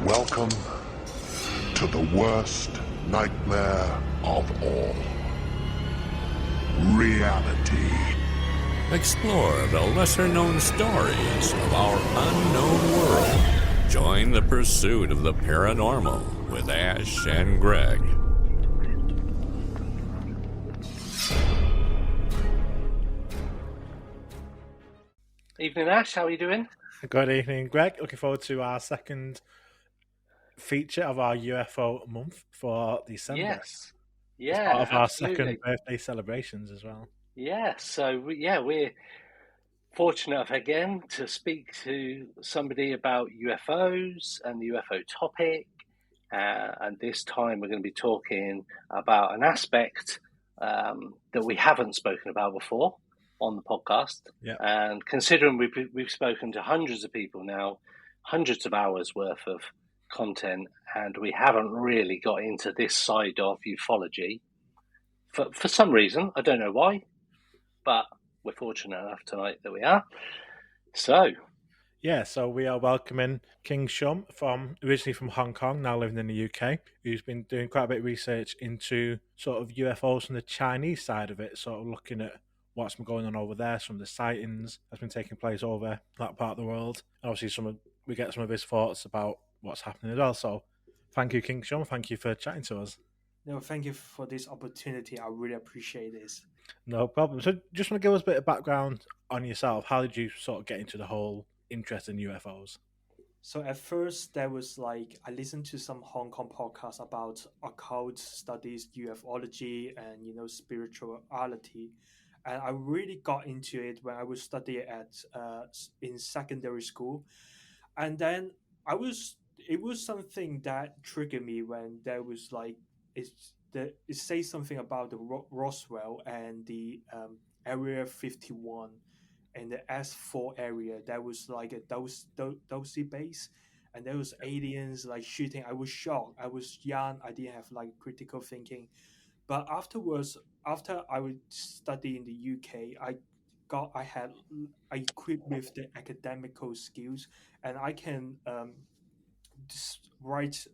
Welcome to the worst nightmare of all. Reality. Explore the lesser-known stories of our unknown world. Join the pursuit of the paranormal with Ash and Greg. Evening, Ash. How are you doing? Good evening, Greg. Looking forward to our second feature of our UFO month for December. Yes. It's Yeah, part of our absolutely. second birthday celebrations as well. Yeah, so we're fortunate enough again to speak to somebody about UFOs and the UFO topic. And this time we're going to be talking about an aspect that we haven't spoken about before on the podcast. Yeah. And considering we've spoken to hundreds of people now, hundreds of hours worth of content, and we haven't really got into this side of ufology for some reason. I don't know why, but we're fortunate enough tonight that we are. So we are welcoming King Shum, originally from Hong Kong, now living in the UK, who's been doing quite a bit of research into sort of UFOs from the Chinese side of it, sort of looking at what's been going on over there, some of the sightings that's been taking place over that part of the world. Obviously, we get some of his thoughts about what's happening as well. So thank you, King Shum. Thank you for chatting to us. No, thank you for this opportunity. I really appreciate this. No problem. So just want to give us a bit of background on yourself. How did you sort of get into the whole interest in UFOs? So at first, there was I listened to some Hong Kong podcasts about occult studies, ufology, and spirituality, and I really got into it when I was studying in secondary school, and then it was something that triggered me when there was it says something about the Roswell and the Area 51 and the S4 area. That was like a Dulce base, and there was aliens shooting. I was shocked. I was young. I didn't have critical thinking. But afterwards, after I would study in the UK, I equipped with the academical skills, and I can write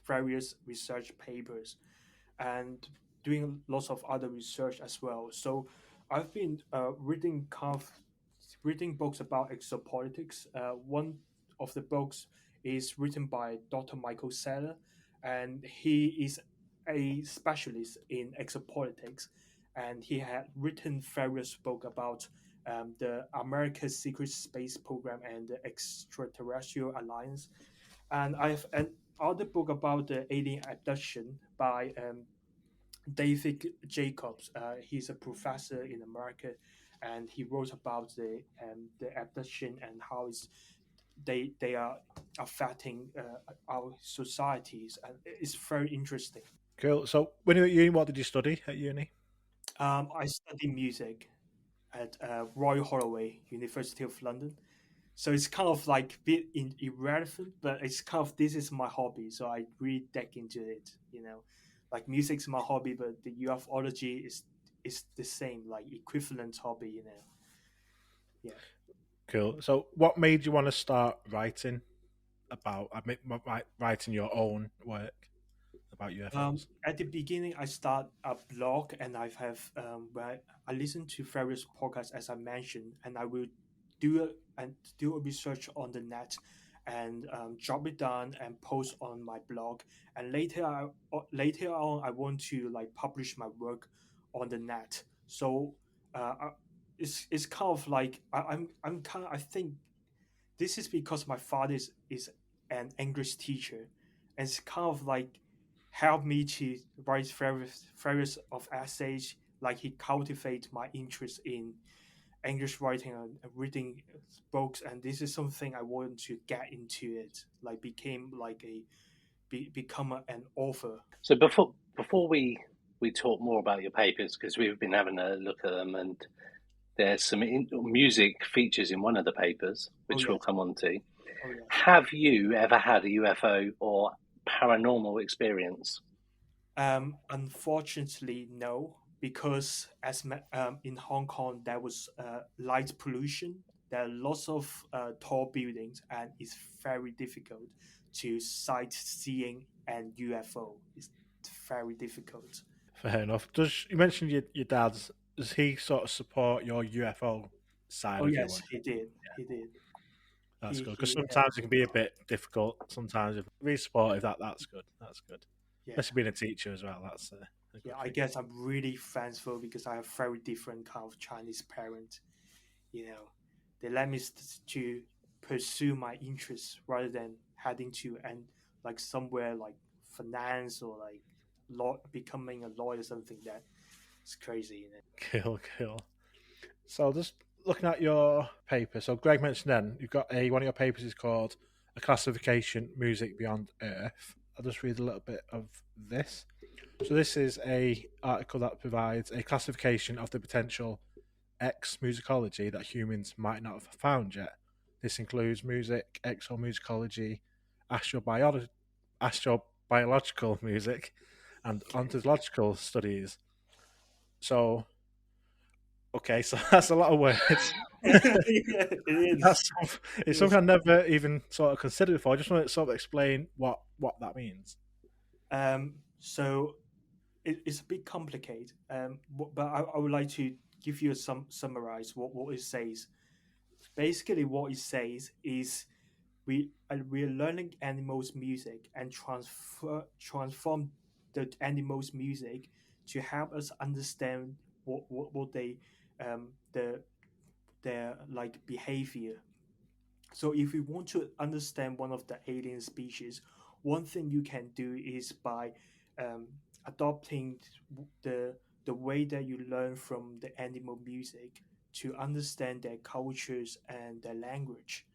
various research papers and doing lots of other research as well. So I've been reading books about exopolitics. One of the books is written by Dr. Michael Saylor, and he is a specialist in exopolitics, and he had written various books about the America's secret space program and the extraterrestrial alliance. And I have another book about the alien abduction by David Jacobs. He's a professor in America, and he wrote about the abduction and how they are affecting our societies, and it's very interesting. Cool. So when you were at uni, what did you study at uni? I study music at Royal Holloway, University of London. So it's kind of a bit irrelevant, but it's kind of, this is my hobby, so I really dig into it. Music's my hobby, but the ufology is the same, equivalent hobby. Yeah. Cool. So what made you want to start writing writing your own work about UFOs? At the beginning, I start a blog, and I have where I listen to various podcasts, as I mentioned, and I will do a research on the net and drop it down and post on my blog. And later on, I want to publish my work on the net. So it's kind of I think this is because my father is an English teacher, and it's kind of helped me to write various of essays. He cultivate my interest in English writing and reading books, and this is something I want to get into it. Become an author. So before we talk more about your papers, because we've been having a look at them, and there's some music features in one of the papers, which we'll come on to. Oh, yes. Have you ever had a UFO or paranormal experience? Unfortunately, no, because in Hong Kong there was light pollution. There are lots of tall buildings, and it's very difficult to sightseeing and UFO. It's very difficult. Fair enough. You mentioned your dad's? Does he sort of support your UFO side Oh of you? yes, he did. He did. That's good because He sometimes it can be a bit difficult. Sometimes if he's supportive, that's good. That's good. yeah. Especially being a teacher as well. That's a good Yeah, I thing. guess I'm really thankful because I have very different kind of Chinese parents. You know, they let me to pursue my interests rather than heading to and like somewhere like finance or like law, becoming a lawyer or something. That it's crazy. Cool. So just looking at your paper. So Greg mentioned then you've got one of your papers is called "A Classification: Music Beyond Earth." I'll just read a little bit of this. So this is a article that provides a classification of the potential X musicology that humans might not have found yet. This includes music, exomusicology, astrobiological music, and ontological studies. So, okay, so that's a lot of words. Yeah, it is. It's something I never even sort of considered before. I just want to sort of explain what that means. So it's a bit complicated. But I would like to give you some summarize what it says. Basically, what it says is we're learning animals' music and transform the animals' music to help us understand what they the their like behavior. So if you want to understand one of the alien species, one thing you can do is by um, adopting the way that you learn from the animal music to understand their cultures and their language.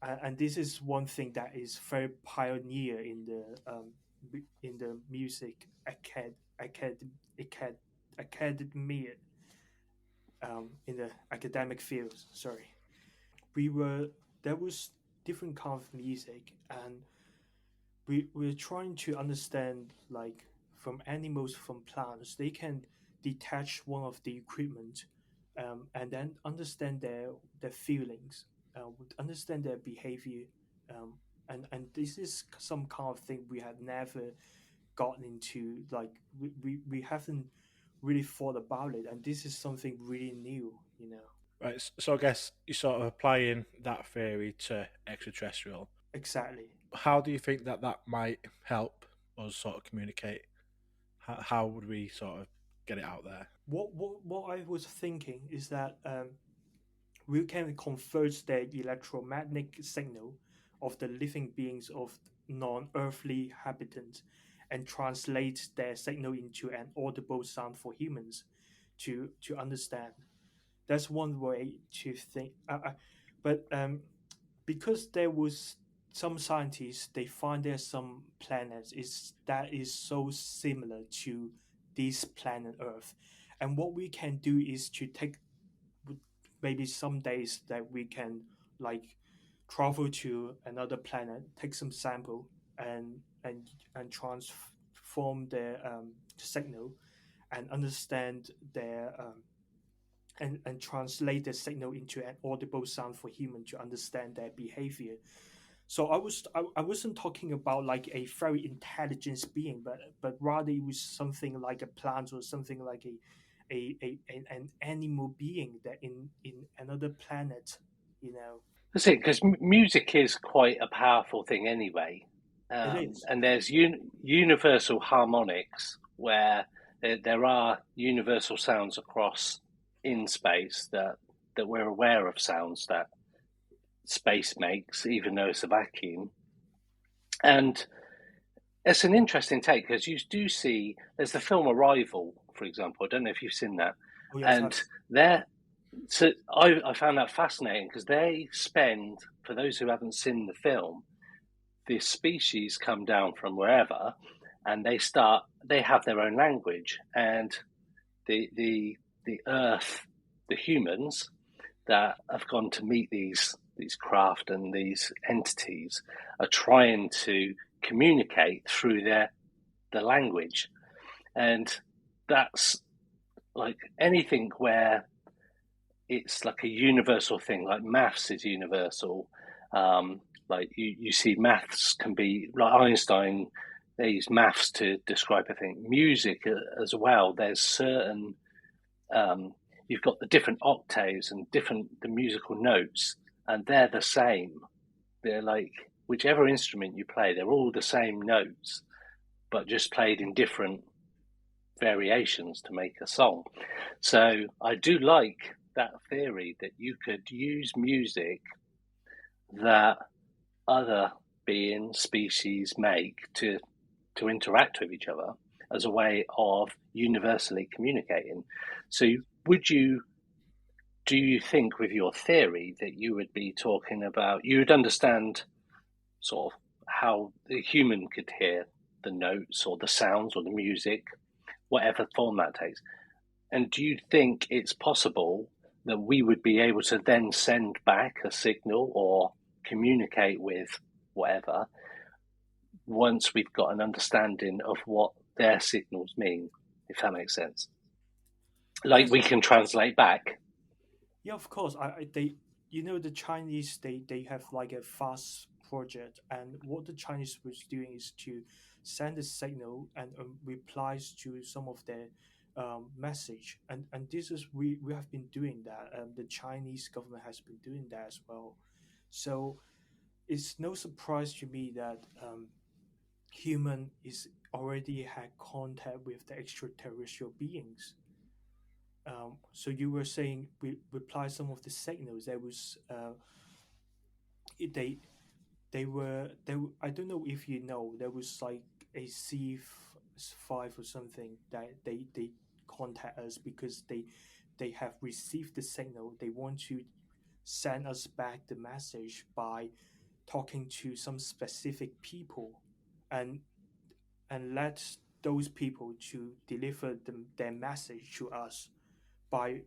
And this is one thing that is very pioneer in the music acad, academia in the academic fields. Sorry, we were there was different kind of music, and we're trying to understand like from animals, from plants, they can detach one of the equipment, and then understand their feelings, understand their behavior, and this is some kind of thing we have never gotten into. Like we haven't really thought about it, and this is something really new, you know. Right. So I guess you're sort of applying that theory to extraterrestrial. Exactly. How do you think that might help us sort of communicate? How would we sort of get it out there? What I was thinking is that we can convert the electromagnetic signal of the living beings of non-earthly habitants and translate their signal into an audible sound for humans to understand. That's one way to think. But because there was some scientists, they find there's some planets that is so similar to this planet Earth, and what we can do is to take maybe some days that we can like travel to another planet, take some sample, and transform their signal and understand their and translate the signal into an audible sound for human to understand their behavior. So I wasn't talking about like a very intelligent being, but rather it was something like a plant or something like an animal being that in another planet, you know. That's it, because music is quite a powerful thing anyway. It is. And there's universal harmonics where there are universal sounds across in space that we're aware of sounds that space makes, even though it's a vacuum. And it's an interesting take because you do see there's the film Arrival, for example. I don't know if you've seen that, Oh yes, and there. So I found that fascinating because they spend, for those who haven't seen the film, this species come down from wherever, and they have their own language, and the Earth, the humans that have gone to meet these craft and these entities are trying to communicate through the language, and that's like anything where it's like a universal thing, like maths is universal, Like you see maths can be like Einstein, they use maths to describe everything. Music as well. There's certain you've got the different octaves and the musical notes, and they're the same. They're like whichever instrument you play, they're all the same notes, but just played in different variations to make a song. So I do like that theory that you could use music that other beings, species make to interact with each other as a way of universally communicating. So would you do you think with your theory that you would be talking about you would understand sort of how the human could hear the notes or the sounds or the music, whatever form that takes? And do you think it's possible that we would be able to then send back a signal or communicate with whatever once we've got an understanding of what their signals mean, if that makes sense? Like Yes, we can translate back. yeah, of course. They, the Chinese, they have like a fast project, and what the Chinese was doing is to send a signal and replies to some of their message, and this is we have been doing that. The Chinese government has been doing that as well. So it's no surprise to me that human is already had contact with the extraterrestrial beings. So you were saying we reply some of the signals. There was they I don't know if you know, there was like a C5 or something that they contact us because they have received the signal. They want to send us back the message by talking to some specific people, and let those people to deliver their message to us by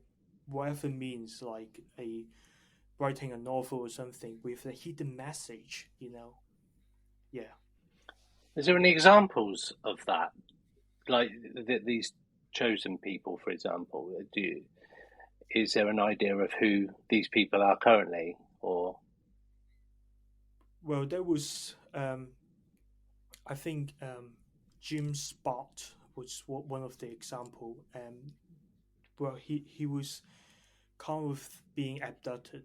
whatever means, like a writing a novel or something with a hidden message. Yeah. Is there any examples of that? Like these chosen people, for example, is there an idea of who these people are currently, or Well, there was I think Jim Spot was one of the example. Well, he was kind of being abducted,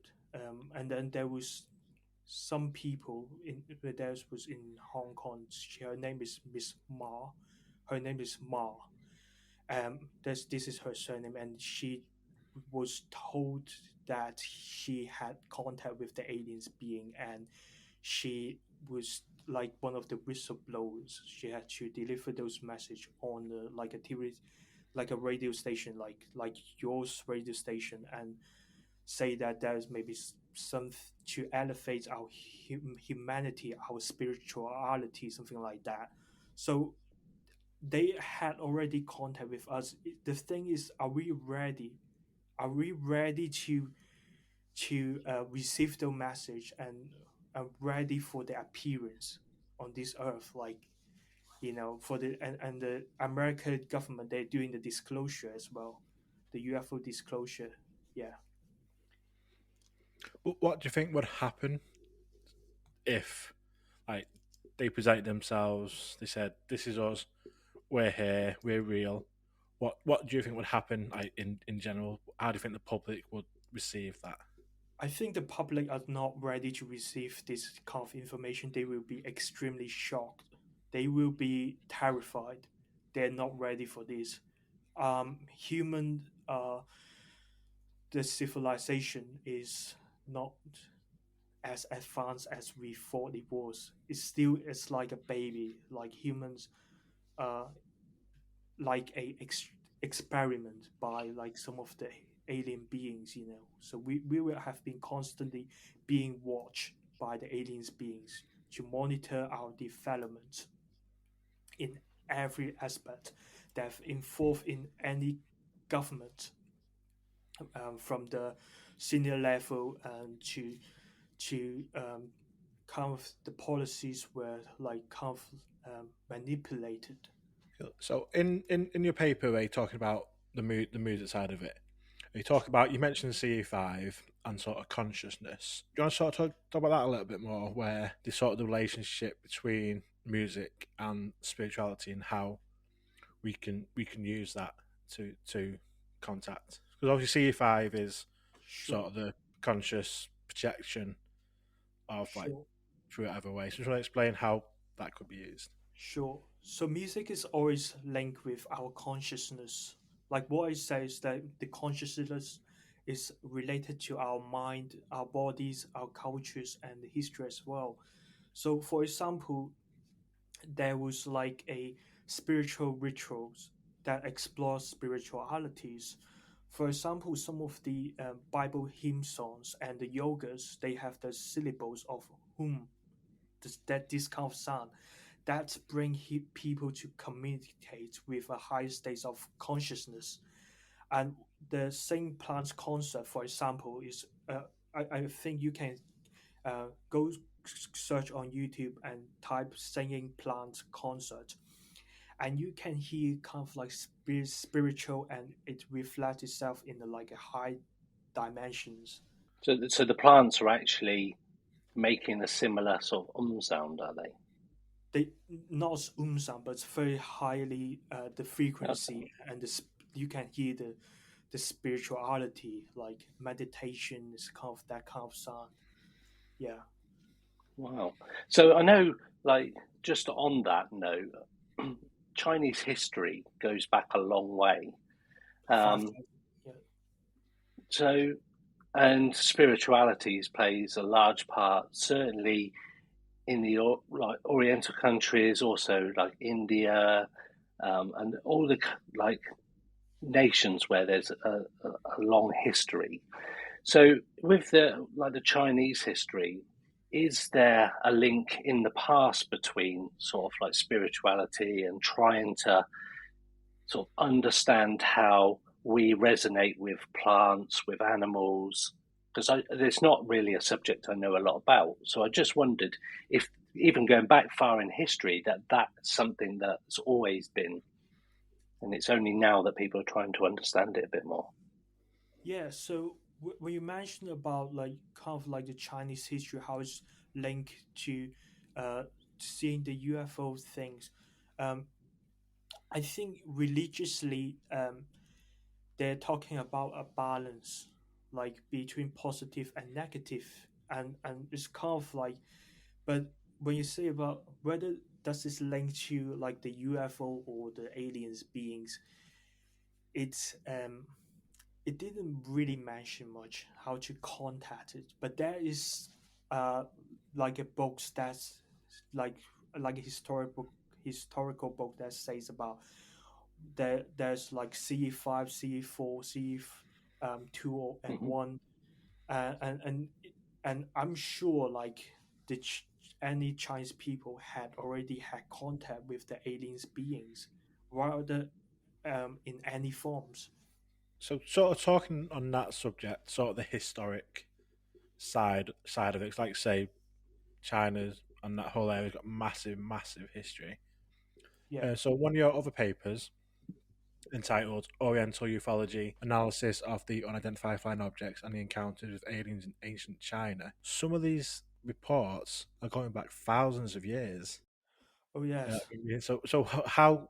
and then there was some people in there was in Hong Kong. Her name is Miss Ma. Her name is Ma. This is her surname, and she was told that she had contact with the aliens being, and she was like one of the whistleblowers. She had to deliver those message on like a TV, like a radio station, like yours radio station, and say that there's maybe some to elevate our humanity, our spirituality, something like that. So they had already contact with us. The thing is, are we ready? Are we ready to receive the message and ready for the appearance on this earth? Like, for the and the American government, they're doing the disclosure as well, the UFO disclosure. Yeah. What do you think would happen if, like, they present themselves? They said, "This is us. We're here. We're real." What do you think would happen, like, in general? How do you think the public would receive that? I think the public are not ready to receive this kind of information. They will be extremely shocked. They will be terrified. They're not ready for this. Human, the civilization is not as advanced as we thought it was. It's like a baby. Like humans, uh, like a experiment by like some of the alien beings. So we will have been constantly being watched by the aliens beings to monitor our development in every aspect that involved in any government, from the senior level and to kind of the policies were like kind of manipulated. So in your paper, where you're talking about the music side of it, you mentioned CE5, and sort of consciousness. Do you want to sort of talk about that a little bit more, where the sort of the relationship between music and spirituality and how we can use that to contact? Because obviously CE5 is Sure, sort of the conscious projection of like sure. through whatever way. So just want to explain how that could be used. Sure. So music is always linked with our consciousness. Like what I say is that the consciousness is related to our mind, our bodies, our cultures, and the history as well. So, for example, there was like a spiritual rituals that explore spiritualities. For example, some of the Bible hymn songs and the yogas, they have the syllables of whom that this kind of sound that bring people to communicate with a higher state of consciousness. And the same plants concept, for example, is I think you can go search on YouTube and type singing plants concert, and you can hear kind of like spiritual, and it reflects itself in the, like a high dimensions. So the plants are actually making a similar sort of sound, are they? They not sound, but it's very highly the Okay. frequency and you can hear the spirituality, like meditation is kind of that kind of sound. Yeah, Wow. So I know, like, just on that note, Chinese history goes back a long way. five Um, thousand. Yeah, so, and spiritualities plays a large part, certainly in the like Oriental countries, also like India, and all the like nations where there's a long history. So, with the like the Chinese history, is there a link in the past between sort of like spirituality and trying to sort of understand how we resonate with plants, with animals? Because there's not really a subject I know a lot about. So I just wondered if, even going back far in history, that's something that's always been, and it's only now that people are trying to understand it a bit more. yeah. So when you mentioned about like kind of like the Chinese history, how it's linked to uh, seeing the UFO things, um, I think religiously, they're talking about a balance, like between positive and negative, and it's kind of like, but when you say about whether does this link to like the UFO or the aliens beings, it's it didn't really mention much how to contact it, but there is uh like a book that's like like a historical book that says about there's like CE5, CE4, CE2 and Mm-hmm. 1, and I'm sure like the any Chinese people had already had contact with the aliens beings, rather in any forms. So, sort of talking on that subject, sort of the historic side of it, 'cause like say China's and that whole area's got massive history. Yeah. So one of your other papers entitled Oriental Ufology Analysis of the Unidentified Flying Objects and the Encounters with Aliens in Ancient China. Some of these reports are going back thousands of years. Oh yes. So how?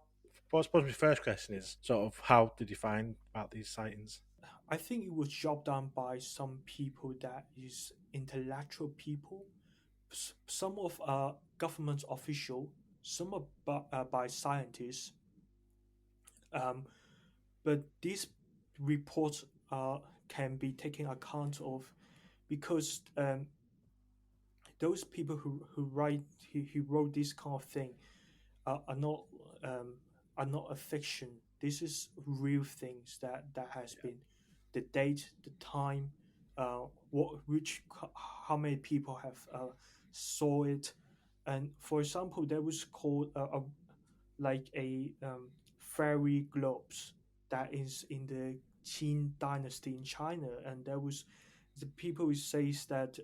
Well, I suppose my first question is sort of how did you find about these sightings? I think it was job done by some people that is intellectual people, some of government official, some are by scientists. Um, but these reports can be taken account of because those people who who wrote this kind of thing are not um, are not a fiction. This is real things that has been the date, the time, what which how many people have saw it, and for example, there was called like a fairy globes that is in the Qin dynasty in China, and there was the people who says that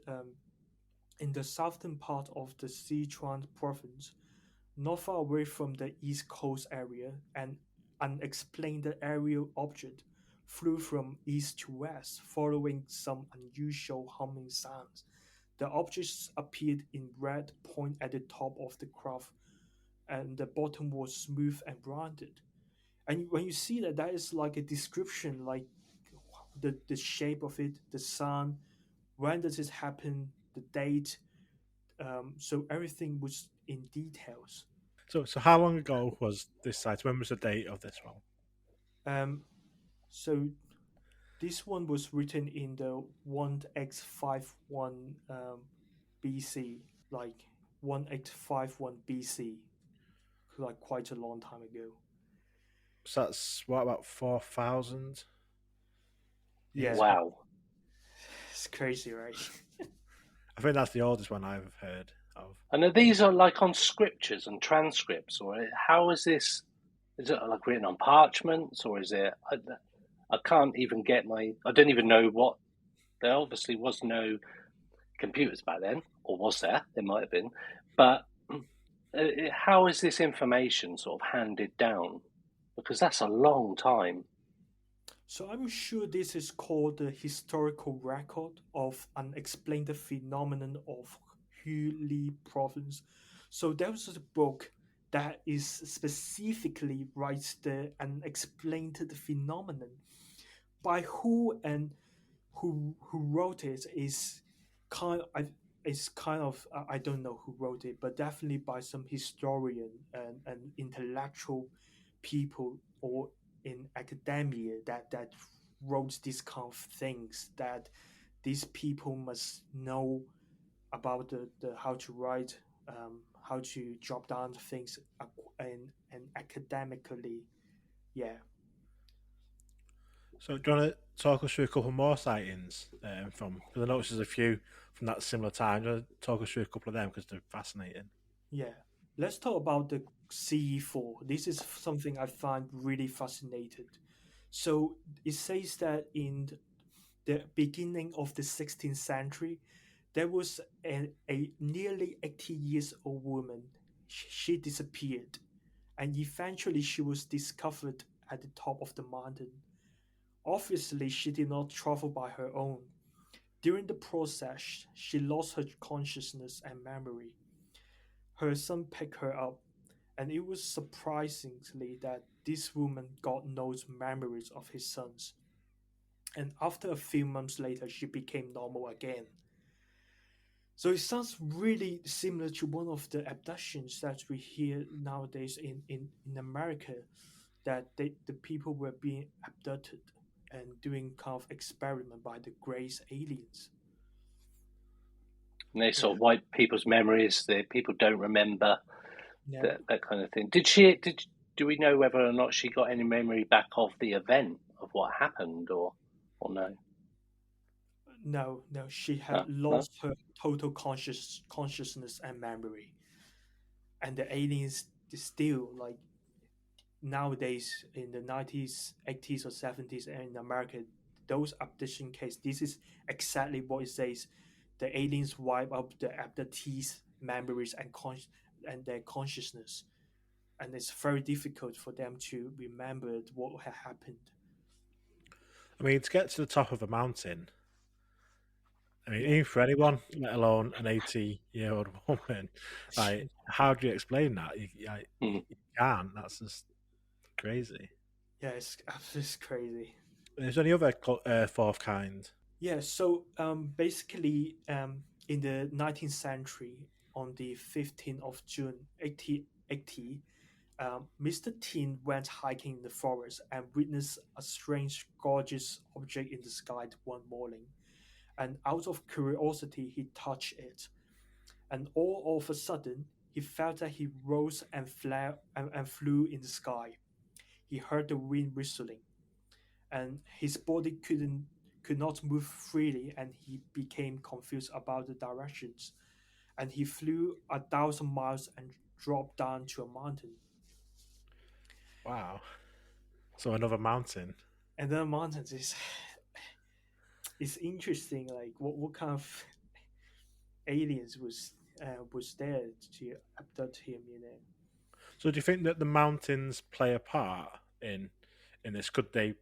in the southern part of the Sichuan province, not far away from the East Coast area, an unexplained aerial object flew from east to west, following some unusual humming sounds. The objects appeared in red point at the top of the craft, and the bottom was smooth and rounded. And when you see that, that is like a description, like the shape of it, the sun, when does it happen, the date. So everything was in details. So how long ago was this site? When was the date of this one? Um, so this one was written in the 1x51 BC, like 1851 BC, like quite a long time ago. So that's what, about 4,000 years Yeah, ago? Wow. it's crazy, right? I think that's the oldest one I've heard of. And these are like on scriptures and transcripts, or how is this? Is it like written on parchments, or is it? I can't even get my. I don't even know what. There obviously was no computers back then, or was there? There might have been, but how is this information sort of handed down? Because that's a long time. So I'm sure this is called the historical record of unexplained phenomenon of Huli province. So there was a book that is specifically writes the unexplained phenomenon. By who and who wrote it is kind I is kind of I don't know who wrote it, but definitely by some historian and intellectual people or in academia that wrote these kind of things that these people must know about the how to write, how to jot down things and academically. Yeah. So do you want to talk us through a couple more sightings from? Because I noticed there's a few from that similar time. Do you want to talk us through a couple of them because they're fascinating? Yeah, let's talk about the CE4. This is something I find really fascinating. So it says that in the beginning of the 16th century, there was a nearly 80 years old woman. She disappeared, and eventually she was discovered at the top of the mountain. Obviously, she did not travel by her own. During the process, she lost her consciousness and memory. Her son picked her up, and it was surprisingly that this woman got no memories of his sons. And after a few months later, she became normal again. So it sounds really similar to one of the abductions that we hear nowadays in America, that the people were being abducted and doing kind of experiment by the Grace aliens. And they Yeah, sort of wipe people's memories. The people don't remember yeah. that kind of thing. Did she? Did do we know whether or not she got any memory back of the event of what happened, or no? No, no, she had No, no. lost her total consciousness and memory, and the aliens still like nowadays in the 90s, 80s, or 70s, and in America, those abduction case. This is exactly what it says. The aliens wipe up the abductees' memories and their consciousness, and it's very difficult for them to remember what had happened. I mean, to get to the top of a mountain, I mean, Yeah. even for anyone, let alone an 80-year-old woman, like, how do you explain that? Mm. You can't. That's just crazy. Yeah, it's crazy. Is there any other fourth kind? Yeah, so basically, in the 19th century, on the 15th of June 1880, Mr. Tin went hiking in the forest and witnessed a strange, gorgeous object in the sky one morning. And out of curiosity, he touched it. And all of a sudden, he felt that he rose and flew in the sky. He heard the wind whistling, and his body could not move freely, and he became confused about the directions. And he flew 1,000 miles and dropped down to a mountain. Wow. So another mountain. And the mountains is interesting. Like what kind of aliens was there to abduct him? You know. So do you think that the mountains play a part in this? Could they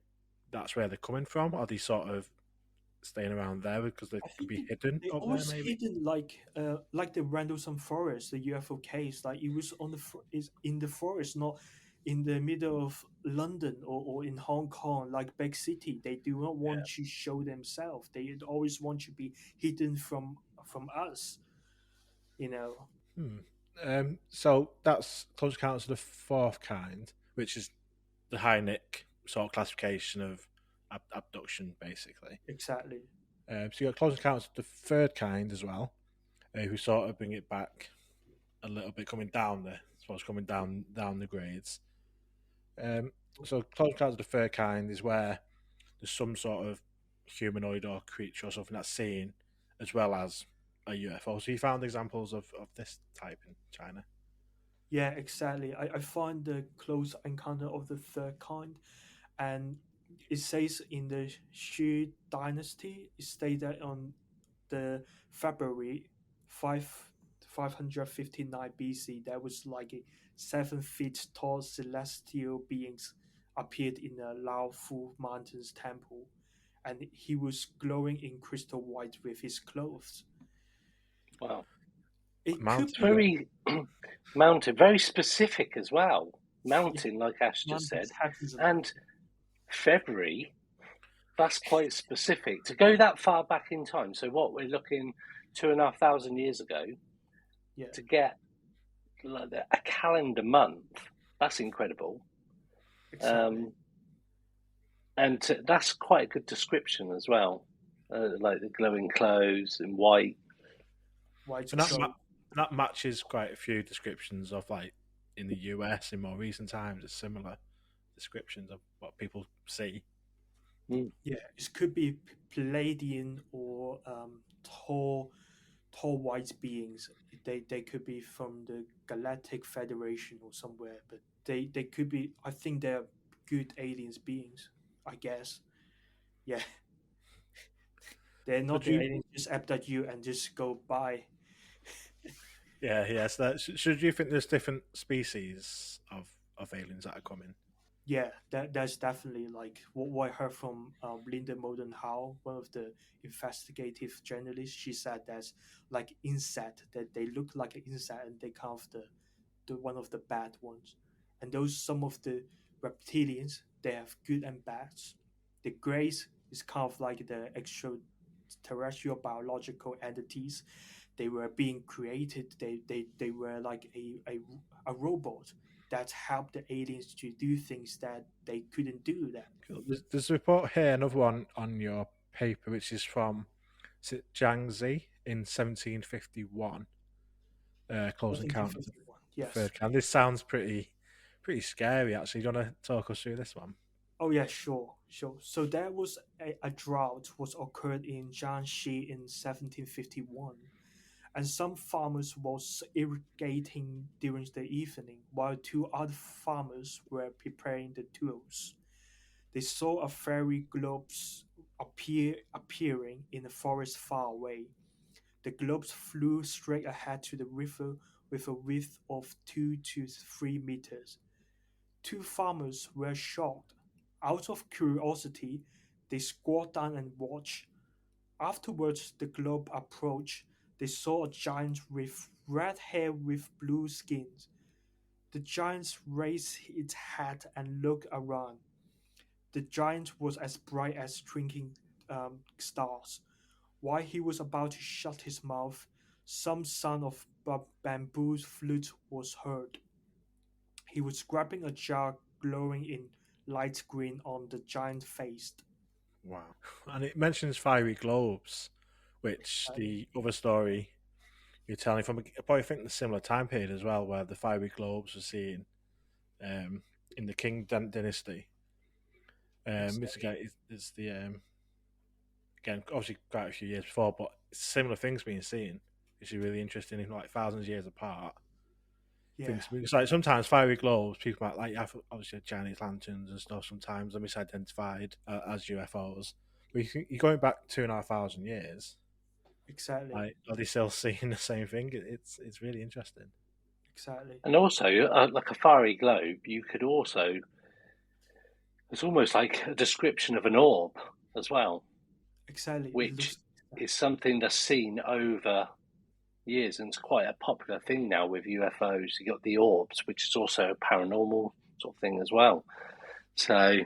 that's where they're coming from? Are they sort of staying around there because they I could think be hidden they up there, always maybe? hidden like the Rendlesham Forest, the UFO case. Like it was is in the forest, not in the middle of London or in Hong Kong, like big city. They do not want to show themselves. They always want to be hidden from us. You know. Hmm. So that's Close Encounters of the Fourth Kind, which is the high Nick sort of classification of abduction, basically. Exactly. So you got Close Encounters of the Third Kind as well, who sort of bring it back a little bit, coming down the, I suppose, coming down the grades. So Close Encounters of the Third Kind is where there's some sort of humanoid or creature or something that's seen, as well as a UFO. So you found examples of this type in China. Yeah, exactly. I find the close encounter of the third kind, and it says in the Xu dynasty, it stated on the February 5 559 BC, there was like a 7 feet tall celestial beings appeared in the Laofu Mountains temple, and he was glowing in crystal white with his clothes. Wow. It could It's Mountain. be very mountain, very specific as well. yeah, Mountain, like Ash just said, mountains happens a lot. and February. That's quite specific to go that far back in time. So what we're looking 2,500 years ago Yeah, to get like a calendar month. That's incredible. exactly. And that's quite a good description as well. Like the glowing clothes and white. White And that clothes. that matches quite a few descriptions of like in the US in more recent times. It's similar descriptions of what people see. Mm. Yeah, it could be Palladian or tall white beings. They could be from the Galactic Federation or somewhere, but they could be. I think they're good aliens beings. I guess. Yeah, they're So not do the you, aliens just abduct you and just go by. yeah, so should you think there's different species of aliens that are coming? Yeah, that's definitely like what I heard from Linda Moden Howe, one of the investigative journalists. She said that's like insect that they look like an insect and they kind of the one of the bad ones. And those some of the reptilians they have good and bad. The greys is kind of like the extraterrestrial biological entities. They were being created. They were like a robot that helped the aliens to do things that they couldn't do that. Cool. There's a report here, another one on your paper, which is from is it Jiangxi in 1751. Close Encounter of the 1751. Yes. Third Kind. This sounds pretty scary. Actually, do you want to talk us through this one? Oh yeah, sure, sure. So there was a drought was occurred in Jiangxi in 1751, and some farmers was irrigating during the evening while two other farmers were preparing the tools. They saw a fairy globes appearing in the forest far away. The globes flew straight ahead to the river with a width of 2 to 3 meters. Two farmers were shocked. Out of curiosity, they squatted down and watched. Afterwards, the globe approached. They saw a giant with red hair with blue skin. The giant raised its head and looked around. The giant was as bright as twinkling stars. While he was about to shut his mouth, some sound of bamboo flute was heard. He was grabbing a jar glowing in light green on the giant face. Wow. And it mentions fiery globes, which the other story you're telling from probably think the similar time period as well, where the fiery globes were seen um, in the King dynasty. It's again, it's the again obviously quite a few years before, but similar things being seen, which is really interesting. If like thousands of years apart, Yeah, things it's like sometimes fiery globes people might like have obviously Chinese lanterns and stuff. Sometimes they're misidentified as UFOs. But you're going back 2,500 years. exactly, Like, are they still seeing the same thing? It's really interesting. exactly. And also, like a fiery globe, you could also It's almost like a description of an orb as well, Exactly. It which looks is something that's seen over years, and it's quite a popular thing now with UFOs. You got the orbs, which is also a paranormal sort of thing as well. So,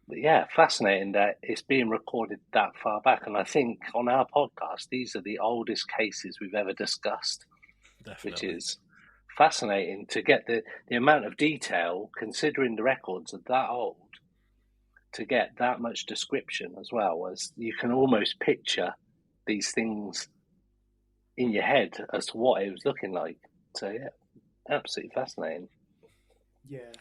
but yeah, fascinating that it's being recorded that far back. And I think on our podcast, these are the oldest cases we've ever discussed, which Definitely. is fascinating to get the amount of detail, considering the records are that old, to get that much description as well. As you can almost picture these things in your head as to what it was looking like. So yeah, absolutely fascinating. yeah.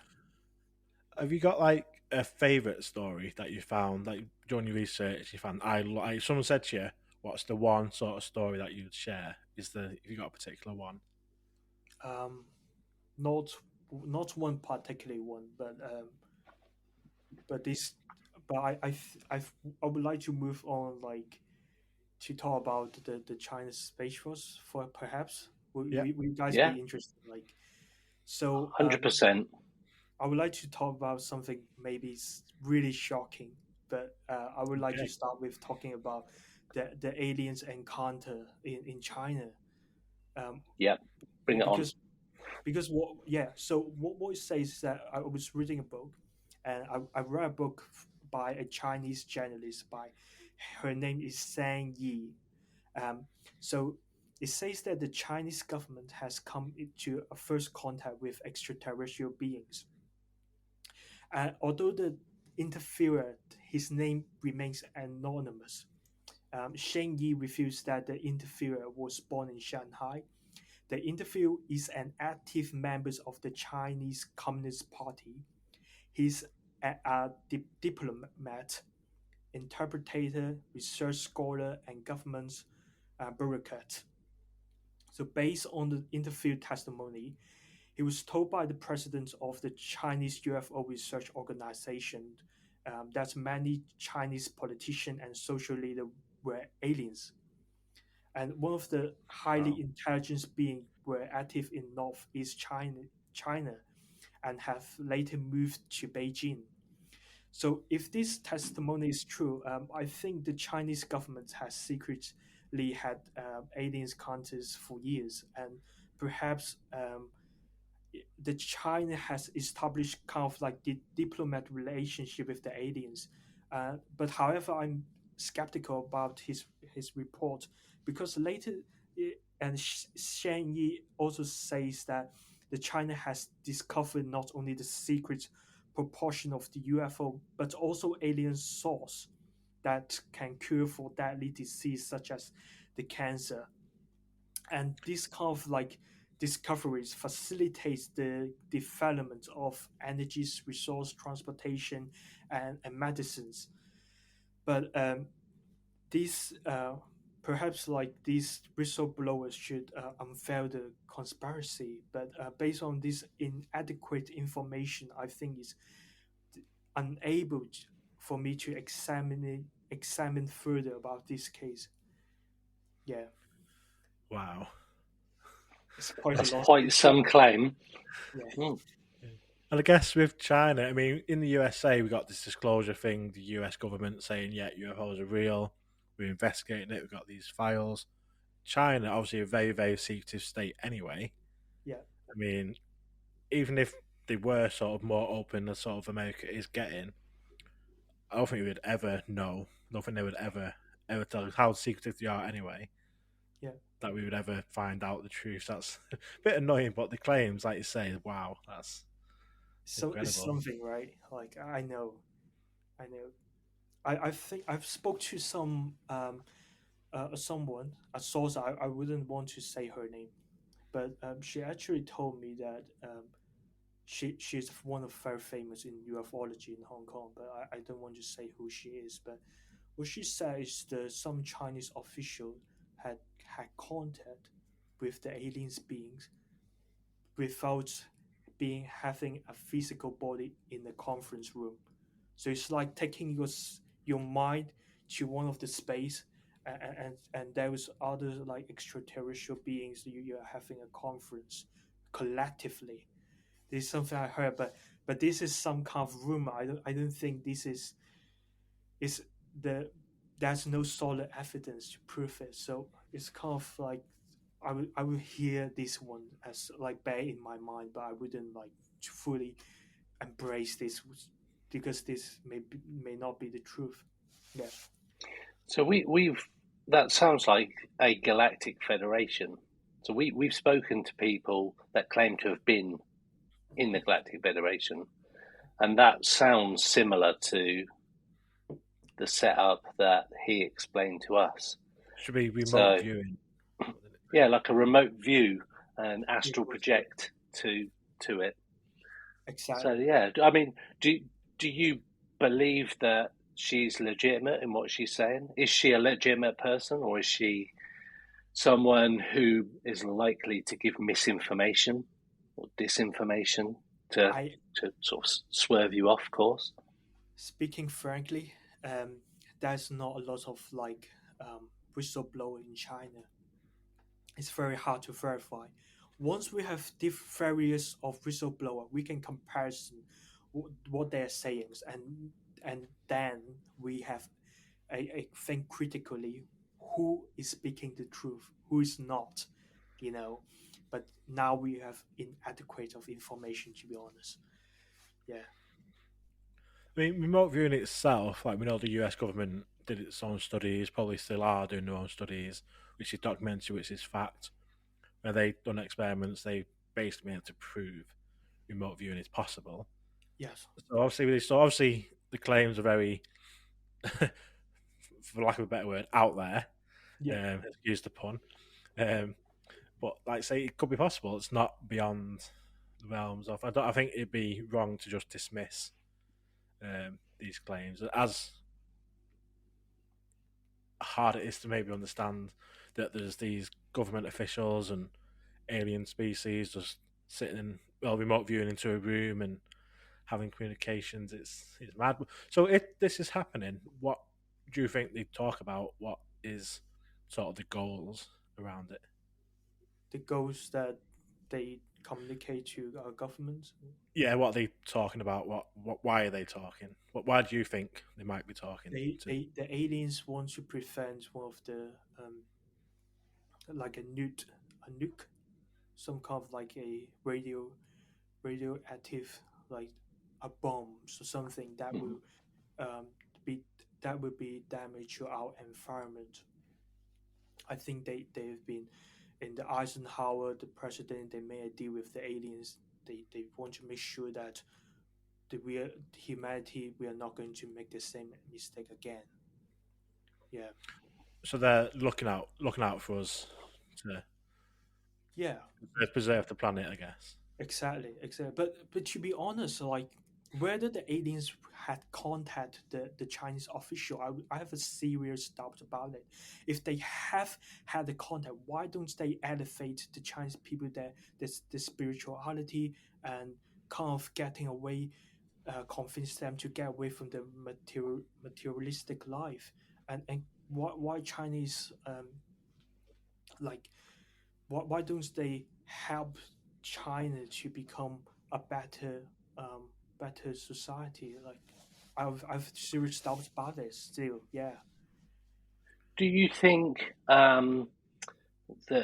Have you got like a favorite story that you found, like during your research, you found I like someone said to you, what's the one sort of story that you'd share? Have you got a particular one? Um, not not one particular one, but this, but I would like to move on, like to talk about the China Space Force for perhaps. Yeah. We guys Yeah, be interested, like so. 100%. I would like to talk about something maybe really shocking, but I would like to Okay. start with talking about the aliens encounter in China, um, Yeah, bring it on. because what yeah, so what it says is that I was reading a book, and I read a book by a Chinese journalist. By her name is Sang Yi. um, so it says that the Chinese government has come into a first contact with extraterrestrial beings. Although the interviewer, his name remains anonymous, Sheng Yi reveals that the interviewer was born in Shanghai. The interview is an active member of the Chinese Communist Party. He's a diplomat, interpreter, research scholar, and government bureaucrat. So, based on the interview testimony, he was told by the president of the Chinese UFO Research Organization that many Chinese politicians and social leaders were aliens. And one of the Wow. highly intelligent beings were active in Northeast China and have later moved to Beijing. So, if this testimony is true, I think the Chinese government has secretly had aliens encounters for years, and perhaps the China has established kind of like the diplomat relationship with the aliens. But however, I'm skeptical about his report because later, and Shen Yi also says that the China has discovered not only the secret proportion of the UFO, but also alien source that can cure for deadly disease such as the cancer. And this kind of like discoveries facilitates the development of energies, resource, transportation, and medicines. But these perhaps like these whistleblowers should unveil the conspiracy. But based on this inadequate information, I think it's unable for me to examine further about this case. Yeah, Wow. it's quite a That's lot. quite some claim. Yeah, Mm. And I guess with China, I mean, in the USA, we got this disclosure thing, the US government saying, yeah, UFOs are real, we're investigating it, we've got these files. China, obviously, a very, very secretive state anyway. yeah. I mean, even if they were sort of more open as sort of America is getting, I don't think we would ever know. I don't think they would ever tell us how secretive they are anyway, Yeah, that we would ever find out the truth. That's a bit annoying, but the claims, like you say, wow, that's so it's incredible. something, right? Like I know. I think I've spoke to someone, a source. I wouldn't want to say her name, but she actually told me that she's one of very famous in ufology in Hong Kong. But I don't want to say who she is. But what she said is that some Chinese official had contact with the aliens beings without being having a physical body in the conference room. So it's like taking your mind to one of the space, and there was other like extraterrestrial beings. You're having a conference collectively, This is something I heard, but this is some kind of rumor. I don't think this is the there's no solid evidence to prove it. So it's kind of like I would hear this one as like bad in my mind, but I wouldn't like fully embrace this because this may not be the truth. Yeah. So we've that sounds like a galactic federation. So we've spoken to people that claim to have been in the Galactic Federation, and that sounds similar to the setup that he explained to us. Should be remote So viewing. yeah, like a remote view and Yeah, astral project to it. So exactly. yeah, I mean, do you believe that she's legitimate in what she's saying? Is she a legitimate person, or is she someone who is likely to give misinformation or disinformation to I to sort of swerve you off course? Speaking frankly, there's not a lot of like whistleblower in China. It's very hard to verify. Once we have various of whistleblower, we can comparison what they're saying, and then we have a think critically who is speaking the truth, who is not, you know. But now we have inadequate of information, to be honest. Yeah. I mean, remote viewing itself, like we know the US government did its own studies, probably still are doing their own studies, which is documentary, which is fact. Where they've done experiments, they basically been able to prove remote viewing is possible. Yes. So obviously the claims are very, for lack of a better word, out there. Yeah. Excuse the pun. Um, but like I say, it could be possible. It's not beyond the realms of. I think it'd be wrong to just dismiss these claims as hard it is to maybe understand that there's these government officials and alien species just sitting in remote viewing into a room and having communications. It's mad. So if this is happening, what do you think they talk about? What is sort of the goals around it? The goals that they communicate to our governments. Yeah, what are they talking about? What why are they talking? Why do you think they might be talking to? The aliens want to prevent one of the like a nuke, some kind of like a radioactive, like a bomb or something that Mhm. will um, be that will be damage to our environment. I think they've been in the Eisenhower, the president. They made a deal with the aliens. They want to make sure that the humanity, we are not going to make the same mistake again. Yeah. So they're looking out for us to Yeah. preserve the planet, I guess. Exactly. But to be honest, like whether the aliens had contact the Chinese official, I have a serious doubt about it. If they have had the contact, why don't they elevate the Chinese people the spirituality and kind of getting away, convince them to get away from the materialistic life, and why Chinese like why don't they help China to become a better society? Like I've serious doubts about this still. Yeah. Do you think that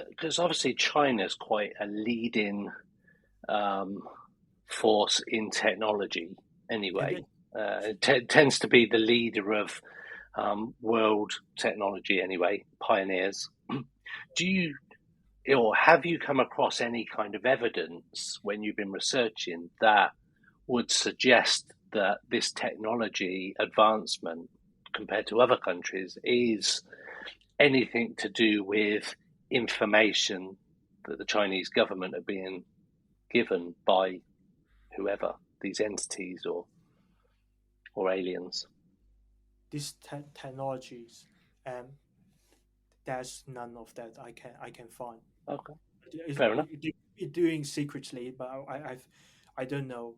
because obviously China's quite a leading um, force in technology And then anyway. It tends to be the leader of world technology anyway, pioneers. Do you or have you come across any kind of evidence when you've been researching that would suggest that this technology advancement compared to other countries is anything to do with information that the Chinese government are being given by whoever these entities or aliens? these technologies, um, there's none of that I can find. Okay, It's, fair enough. they're doing secretly, but I don't know.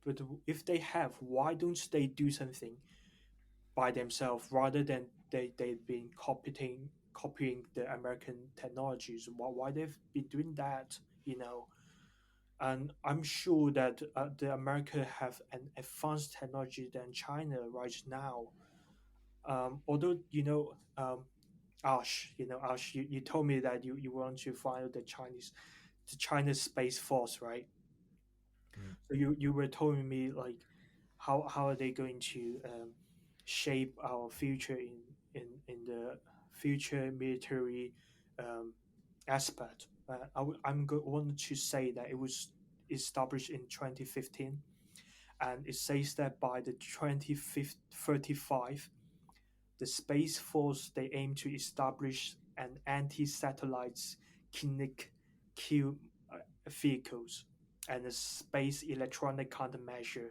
But if they have, why don't they do something by themselves rather than they've been copying the American technologies? Why they've been doing that? You know, and I'm sure that the America have an advanced technology than China right now. Although Ash, Ash, you told me that you want to find out the China Space Force, right? Mm. So you were telling me like how are they going to shape our future in the future military um, aspect. Want to say that it was established in 2015, and it says that by the 2035, the Space Force they aim to establish an anti-satellite kinetic kill vehicles and a space electronic countermeasure.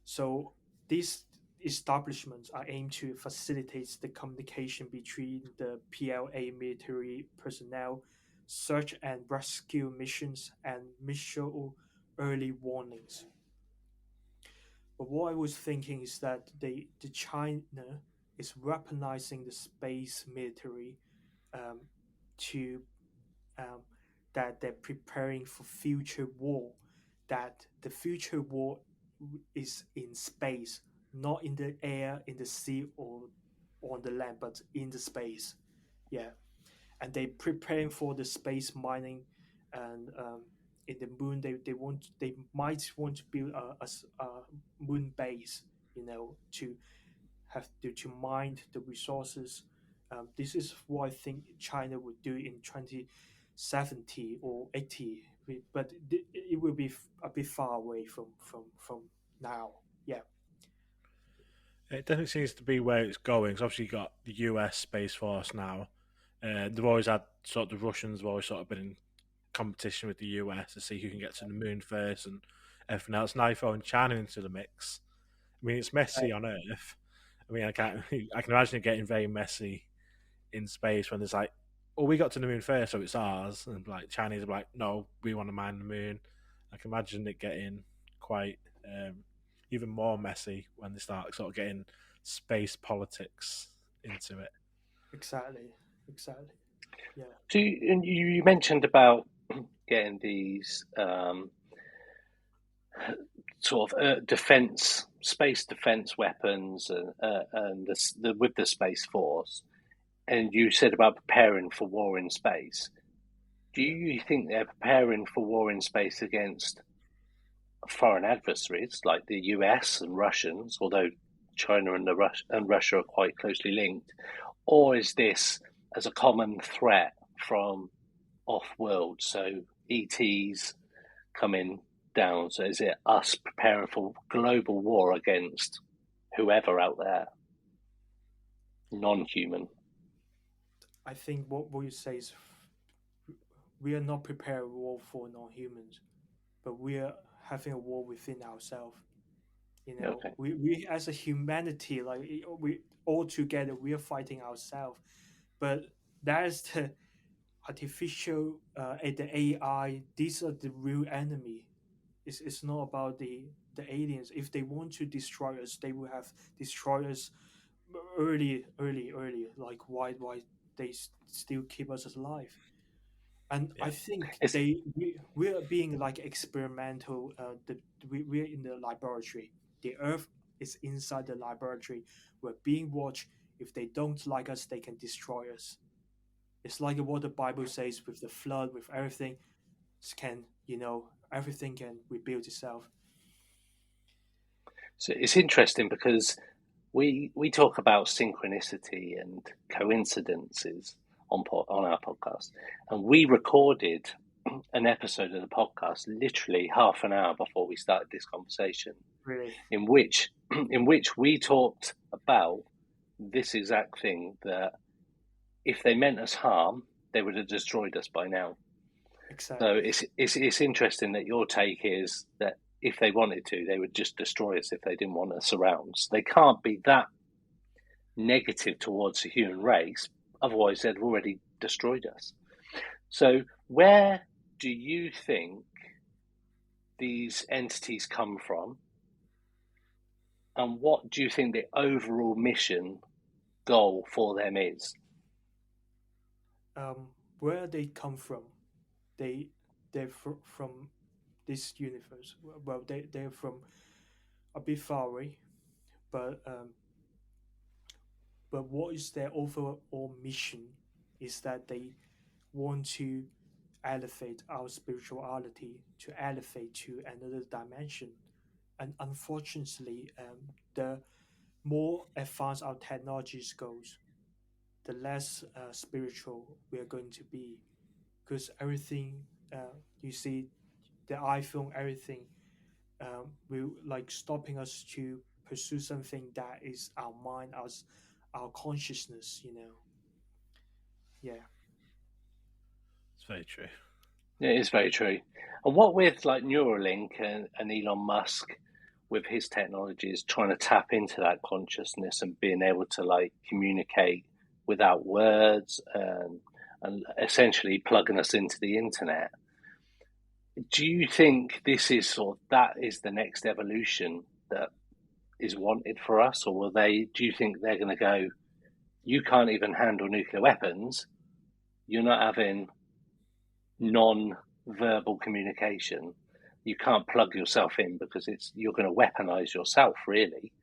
So these establishments are aimed to facilitate the communication between the PLA military personnel, search and rescue missions, and missile early warnings. But what I was thinking is that the China is weaponizing the space military um, to um, that they're preparing for future war. That the future war is in space, not in the air, in the sea, or on the land, but in the space. Yeah, and they preparing for the space mining, and in the moon they might want to build a moon base, to have to mine the resources. This is what I think China would do in 2070 or 80, but it will be a bit far away from now. Yeah, It definitely seems to be where it's going. 'Cause obviously, you got the US Space Force now. They've always had sort of the Russians have always sort of been in competition with the US to see who can get to the moon first and everything else. Now you're throwing China into the mix. I mean, it's messy on Earth. I mean, I can't. I can imagine it getting very messy in space when there's like, oh, we got to the moon first, so it's ours, and like Chinese are like, no, we want to mine the moon. I can imagine it getting quite even more messy when they start sort of getting space politics into it. exactly, exactly. Yeah, So you mentioned about getting these sort of space defense weapons, and with the space force, and you said about preparing for war in space. Do yeah. you think they're preparing for war in space against foreign adversaries like the US and Russians, although China and Russia are quite closely linked, or is this as a common threat from off-world, so ETs coming down? So is it us preparing for global war against whoever out there, non-human? I think what you say is we are not prepared war for non-humans, but we are having a war within ourselves. Okay. We as a humanity, like we all together, we are fighting ourselves. But that is the artificial, the AI. These are the real enemy. It's not about the aliens. If they want to destroy us, they will have destroyed us early. Like why they still keep us alive? And I Yeah, think It's we're being like experimental. We're in the laboratory. The Earth is inside the laboratory. We're being watched. If they don't like us, they can destroy us. It's like what the Bible says with the flood, with everything. Everything can rebuild itself. it's interesting because we talk about synchronicity and coincidences on our podcast, and we recorded an episode of the podcast literally half an hour before we started this conversation, Really, in which in which we talked about this exact thing, that if they meant us harm, they would have destroyed us by now. So exactly. it's interesting that your take is that if they wanted to, they would just destroy us if they didn't want us around. So they can't be that negative towards the human race, otherwise they'd already destroyed us. So where do you think these entities come from, and what do you think the overall mission goal for them is? Where they come from? They they're from this universe. Well, they're from a bit far away, but what is their overall mission is that they want to elevate our spirituality to elevate to another dimension. And unfortunately, the more advanced our technologies goes, the less spiritual we are going to be, because everything you see, the iPhone, everything will like stopping us to pursue something that is our mind, our consciousness. Yeah. It's very true. Yeah, it is very true. And what with like Neuralink and Elon Musk with his technologies trying to tap into that consciousness and being able to like communicate without words and essentially plugging us into the internet. Do you think this is that is the next evolution that is wanted for us, or do you think they're going to go, you can't even handle nuclear weapons, you're not having non-verbal communication, you can't plug yourself in because you're going to weaponize yourself really,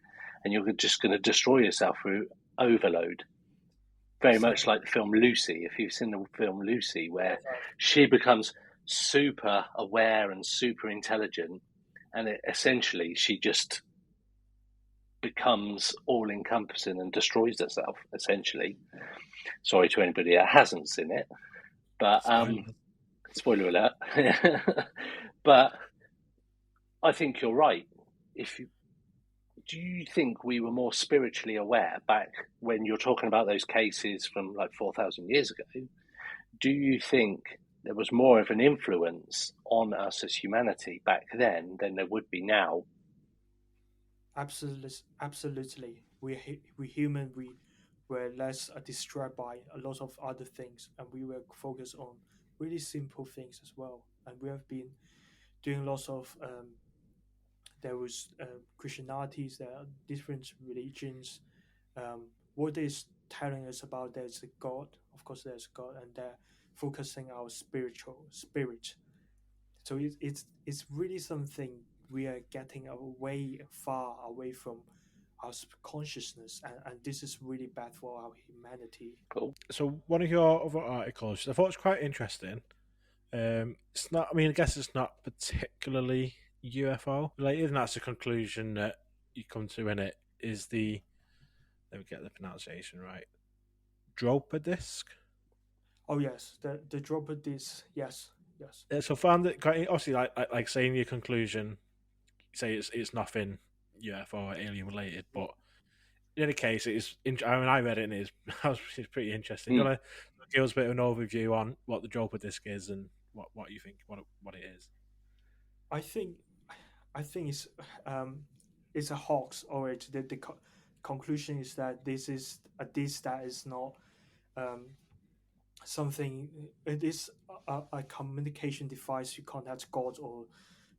and you're just going to destroy yourself through overload, very much like the film Lucy, if you've seen the film Lucy, where she becomes super aware and super intelligent, and essentially she just becomes all encompassing and destroys herself essentially. Sorry to anybody that hasn't seen it, but spoiler alert. But I think you're right. Do you think we were more spiritually aware back when you're talking about those cases from like 4,000 years ago? Do you think there was more of an influence on us as humanity back then than there would be now? Absolutely. We human. We were less distracted by a lot of other things, and we were focused on really simple things as well. And we have been doing lots of there was Christianities, there are different religions. What is telling us about there's a God, of course there's God, and they're focusing our spiritual spirit. So it's really something we are getting away far away from our consciousness, and this is really bad for our humanity. Cool. So one of your other articles, I thought was quite interesting. It's not. I mean, I guess it's not particularly UFO related, and that's the conclusion that you come to in it. Is the let me get the pronunciation right. Dropa disc. Oh yes, the dropper disc. Yes, yes. So found it quite obviously like saying your conclusion. Say it's nothing UFO or alien related, but in any case, it is. I mean, I read it and it's pretty interesting. Do you want to give us a bit of an overview on what the Dropa disc is and what you think what it is? I think it's a hoax. Or the conclusion is that this is a disc that is not something. It is a communication device to contact God or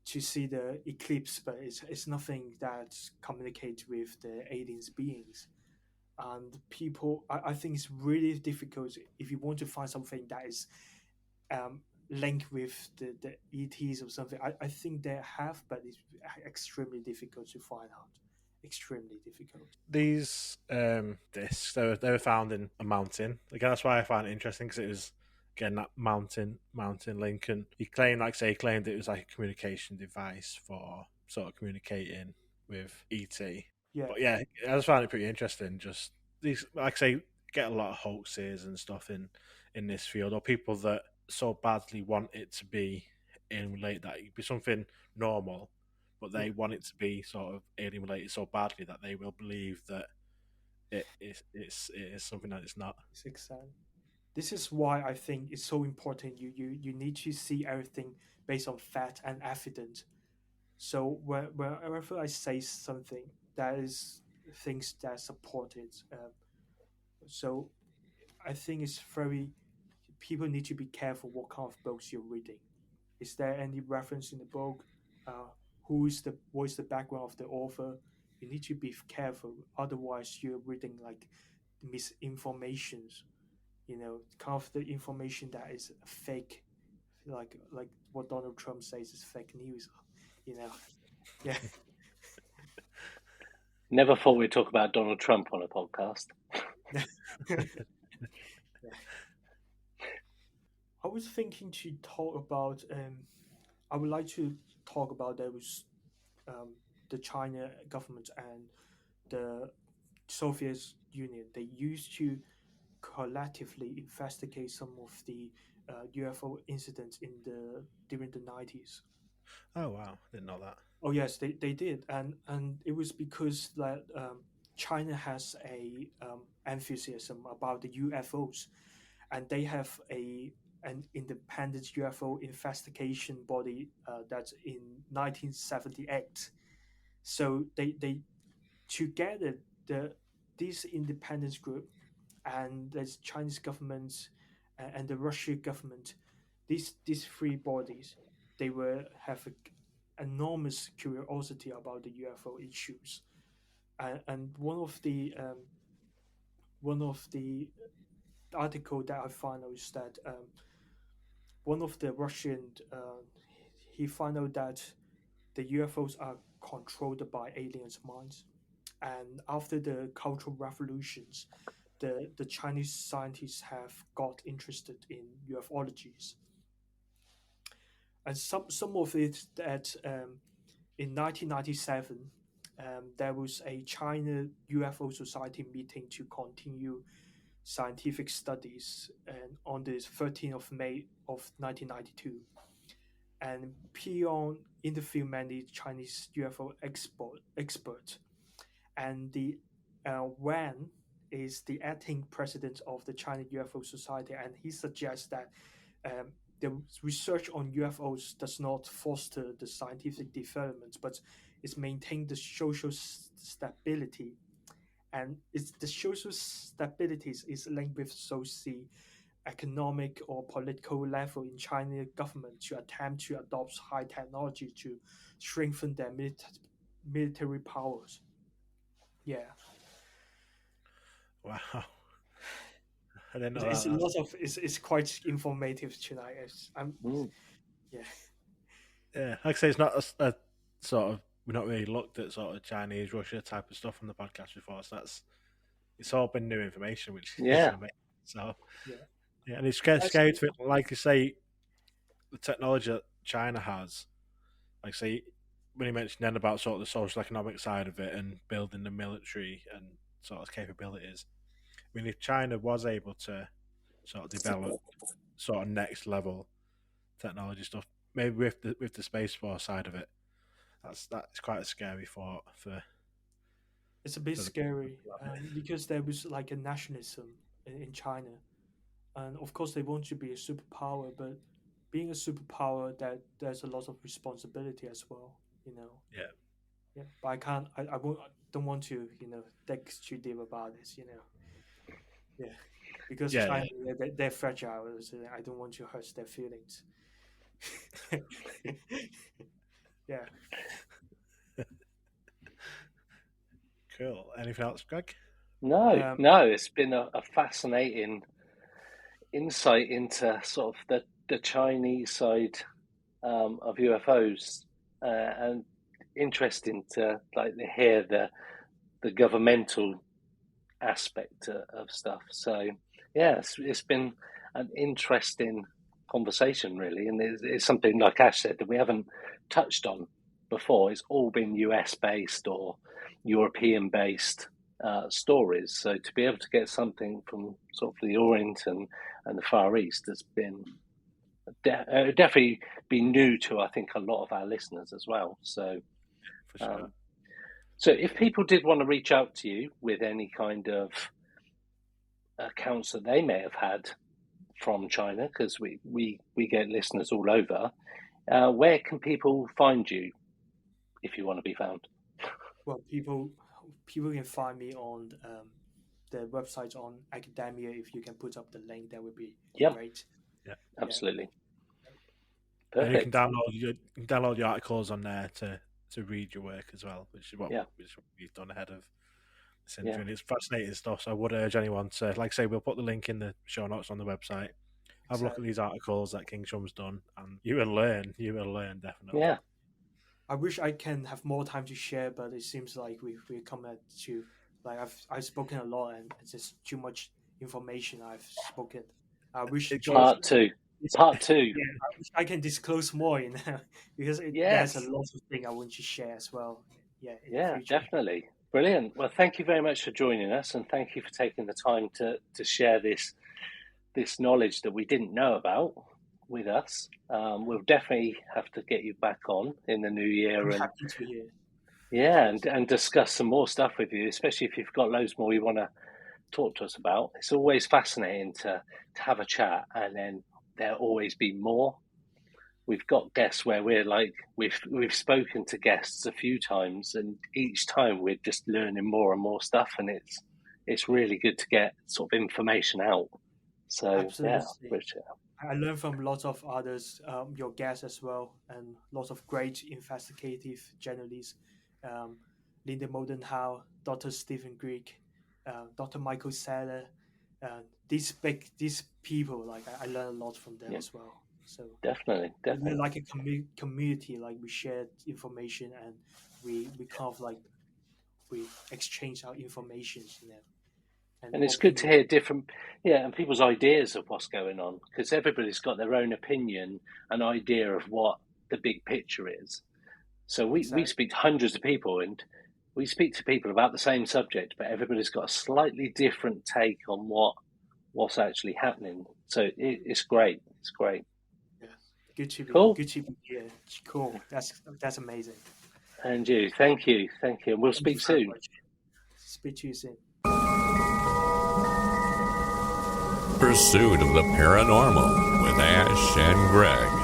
to see the eclipse, but it's nothing that communicates with the aliens beings. And people, I think it's really difficult if you want to find something that is linked with the ETs or something. I think they have, but it's extremely difficult to find out. Extremely difficult. These discs they were found in a mountain. Again, that's why I find it interesting because it was again that mountain link, and he claimed it was like a communication device for sort of communicating with ET. Yeah. But yeah, I just found it pretty interesting. Just these, like I say, get a lot of hoaxes and stuff in this field, or people that so badly want it to be alien related that it be something normal, but they want it to be sort of alien related so badly that they will believe that it is something that it's not. It's exactly. This is why I think it's so important. You need to see everything based on fact and evidence. So wherever I say something, that is things that support it. So I think it's very people need to be careful what kind of books you're reading. Is there any reference in the book? What is the background of the author? You need to be careful, otherwise you're reading like misinformations. Kind of the information that is fake like what Donald Trump says is fake news. You know, yeah. Never thought we'd talk about Donald Trump on a podcast. Yeah. I was thinking to talk about. I would like to talk about the China government and the Soviet Union. They used to collectively investigate some of the UFO incidents during the 90s. Oh wow, didn't know that. Oh yes, they did, and it was because that China has a enthusiasm about the UFOs, and they have an independent UFO investigation body that's in 1978. So they together this independence group and the Chinese government and the Russian government, these three bodies, they were have enormous curiosity about the UFO issues, and one of the article that I found out is that one of the Russian he found out that the UFOs are controlled by aliens' minds, and after the Cultural Revolutions, the Chinese scientists have got interested in ufologies, and some of it that in 1997 there was a China UFO Society meeting to continue scientific studies, and on the 13th of May of 1992, and Pion interviewed many Chinese UFO experts, and the Wan is the acting president of the China UFO Society, and he suggests that the research on UFOs does not foster the scientific development, but it's maintain the social stability, and it's the social stability is linked with socio-economic or political level in China government to attempt to adopt high technology to strengthen their military powers. Yeah. Wow, I didn't know It's a that. lot of it's quite informative tonight. Mm. Yeah. Yeah, like I say, it's not a sort of we've not really looked at sort of Chinese, Russia type of stuff on the podcast before, so it's all been new information, which is Yeah, amazing. So Yeah. yeah, and it's That's scary to like you say, the technology that China has. Like say when you mentioned then about sort of the social economic side of it and building the military and sort of capabilities. I mean, if China was able to sort of develop sort of next level technology stuff, maybe with the space force side of it, that's quite a scary thought it's a bit for the scary because there was like a nationalism in China, and of course they want to be a superpower, but being a superpower, that there's a lot of responsibility as well. You know. yeah. Yeah. But I can't. I won't. I don't want to. Think too deep about this. Yeah. Because Yeah, China, they're fragile. So I don't want to hurt their feelings. Yeah. cool. Anything else, Greg? no, Um, no, it's been a fascinating insight into sort of the Chinese side of UFOs, and interesting to hear the governmental aspect of stuff. So yeah, it's been an interesting conversation, really, and it's something like Ash said that we haven't touched on before. It's all been US based or European based stories. So to be able to get something from sort of the Orient and the Far East has been definitely be new to, I think, a lot of our listeners as well. So For sure. so if people did want to reach out to you with any kind of accounts that they may have had from China, because we get listeners all over, where can people find you if you want to be found? well, people can find me on the website on academia. If you can put up the link, that would be Yep, great. Yeah. absolutely. And you can Perfect. download your articles on there to read your work as well, which is what Yeah. we've done ahead of this Yeah. interview. And it's fascinating stuff. So I would urge anyone to, like I say, we'll put the link in the show notes on the website. have a look at these articles that King Shum's done, and you will learn. You will learn, definitely. Yeah. I wish I can have more time to share, but it seems like we come at to like I've spoken a lot and it's just too much information I've spoken. I wish Part two. Yeah, I wish I can disclose more in because Yes. there's a lot of things I want to share as well. Yeah, in the Yeah, future. definitely. Brilliant. Well, thank you very much for joining us, and thank you for taking the time to share this knowledge that we didn't know about with us. We'll definitely have to get you back on in the new year I'm and happy to hear. and discuss some more stuff with you, especially if you've got loads more you want to talk to us about. It's always fascinating to have a chat, and then there'll always be more. We've got guests where we're like we've spoken to guests a few times, and each time we're just learning more and more stuff, and it's really good to get sort of information out. So Absolutely. yeah, I learned from lots of others, your guests as well, and lots of great investigative journalists, Linda Moldenhau, Dr. Stephen Greek, Dr. Michael Saylor. These people, like I learned a lot from them as well. So definitely. we're like a community. Like we share information and we kind of like we exchange our information, And it's good to hear different, and people's ideas of what's going on, because everybody's got their own opinion and idea of what the big picture is. So we speak to hundreds of people, and we speak to people about the same subject, but everybody's got a slightly different take on what's actually happening. So it's great. It's great. Yeah, good to be cool. Good to be here. Cool. That's amazing. And you, thank you. And we'll speak soon. Speak to you soon. Pursuit of the Paranormal with Ash and Greg.